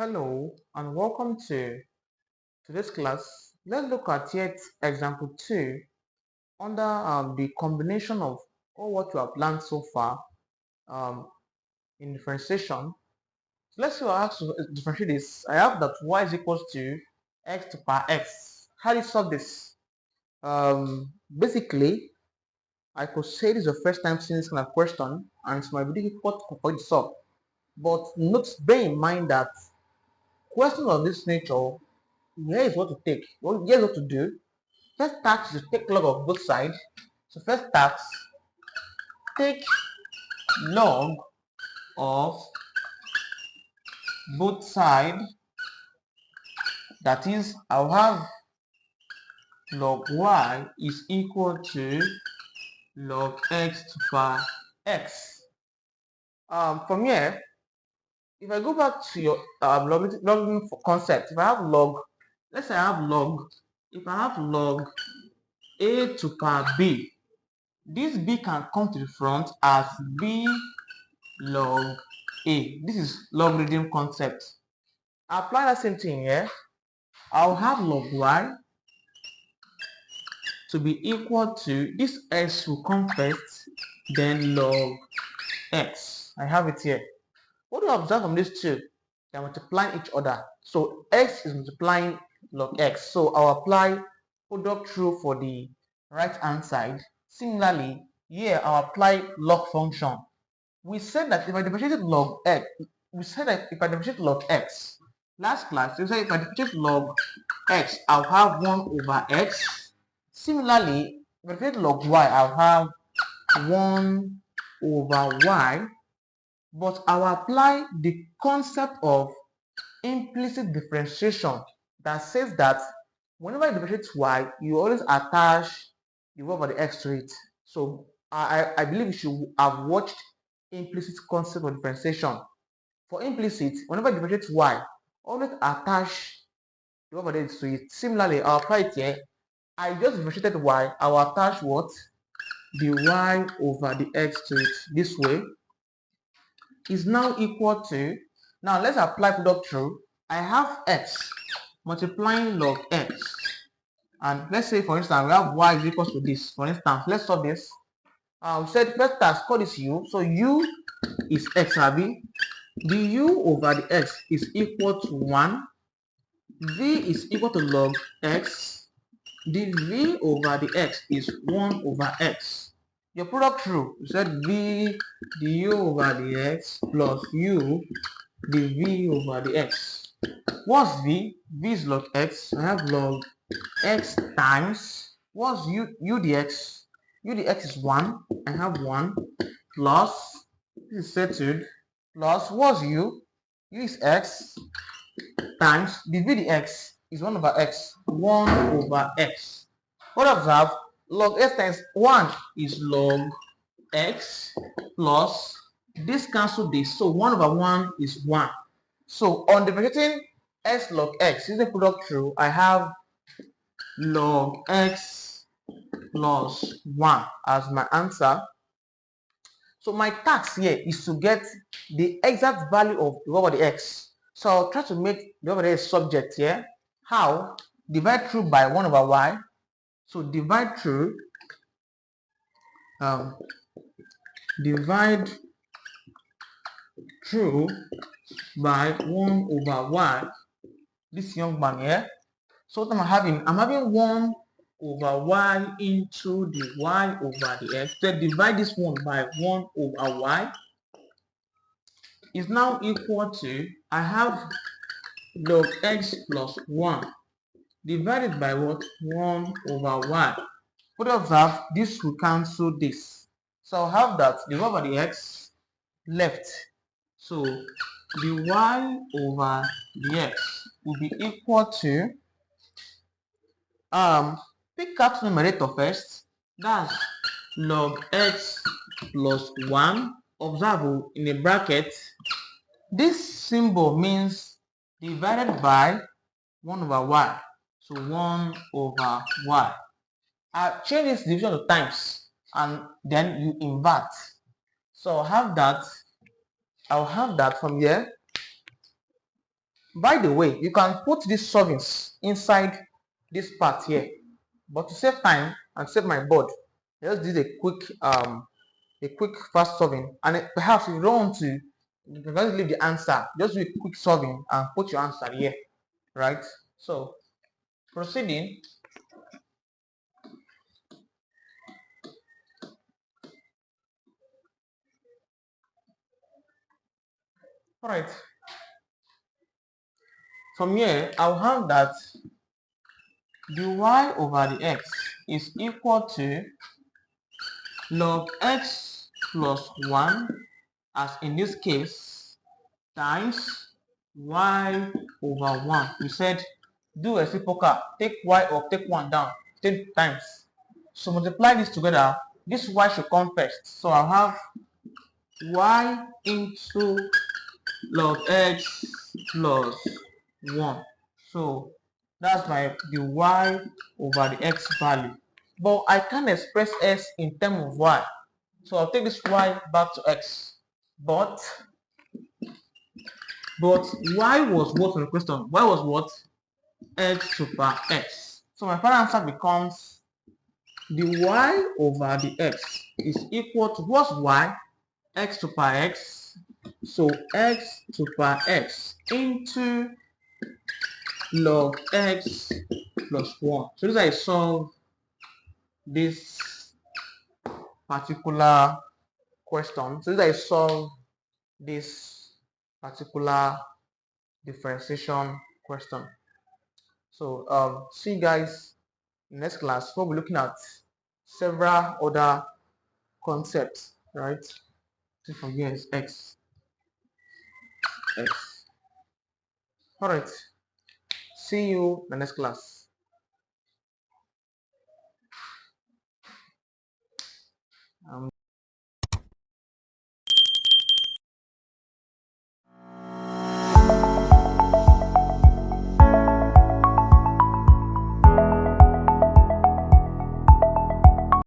Hello and welcome to today's class. Let's look at yet example 2 under the combination of all what we have learned so far um, in differentiation. So let's see what I have to differentiate this. I have that y is equals to x to power x. How do you solve this? Basically, I could say this is the first time seeing this kind of question and it might be difficult for you to solve. But bear in mind that questions of this nature, here is what to take. Well, here's what to do. First task is to take log of both sides. So first task, take log of both sides. That is, I'll have log y is equal to log x to the power x. From here, if I go back to your logarithm concept, if I have log, let's say I have log, if I have log a to power b, this b can come to the front as b log a. This is logarithm concept. Apply that same thing here. I'll have log y to be equal to this x will come first, then log x. I have it here. What do I observe from these two? They're multiplying each other. So x is multiplying log x. So I'll apply product rule for the right hand side. Similarly, here I'll apply log function. We said that if I differentiate log x, last class, we said if I differentiate log x, I'll have 1 over x. Similarly, if I differentiate log y, I'll have 1 over y. But I'll apply the concept of implicit differentiation that says that whenever you differentiate y, you always attach the y over the x to it. So I believe you should have watched implicit concept of differentiation. For implicit, whenever you differentiate y, always attach the y over the x to it. Similarly, I'll apply it here. I just differentiated y, I will attach what? The y over the x to it. This way is now equal to, now let's apply product rule. I have x multiplying log x, and let's say for instance we have y is equal to this. For instance, let's solve this. We said first task, call this u, so u is x, abi. The u over the x is equal to 1. V is equal to log x. The v over the x is 1 over x. Your product rule, you said v the u over the x plus u the v over the x. What's v? V is log x. I have log x times, what's u dx? U dx is 1. I have 1 plus, this is settled, plus what's u? U is x times the v dx is 1 over x. 1 over x. What observe? Log x times 1 is log x plus this cancel this. So 1 over 1 is 1. So on differentiating x log x using product rule, I have log x plus 1 as my answer. So my task here is to get the exact value of the over the x. So I'll try to make the over the x subject here. How? Divide through by 1 over y. So divide through by 1 over y. This young man here. So what am I having? I'm having 1 over y into the y over the x. Then divide this one by 1 over y is now equal to, I have log x plus 1 divided by what? 1 over y. What observe? This will cancel this. So I'll have that the y over the x left. So the y over the x will be equal to, pick out numerator first. That's log x plus 1. Observe in a bracket. This symbol means divided by 1 over y. So 1 over y. I change this division to times and then you invert. So I'll have that from here By the way, you can put these solvings inside this part here, but to save time and save my board, let's do a quick fast solving. And perhaps if you don't want to, you can just leave the answer, just do a quick solving and put your answer here, right? So proceeding. All right, from here I'll have that dy over the x is equal to log x plus 1, as in this case, times y over 1. We said do a reciprocal, take y up, take 1 down, 10 times. So multiply this together, this y should come first. So I'll have y into log x plus 1. So that's my dy over the x value. But I can't express s in terms of y. So I'll take this y back to x. But y was what on the question? Y was what? X super x. So my final answer becomes the y over the x is equal to what's y? X super x. So x super x into log x plus 1. So this is how I solve this particular question. So this is how I solve this particular differentiation question. So see you guys in next class. We'll be looking at several other concepts, right? So from here is x. All right. See you in the next class.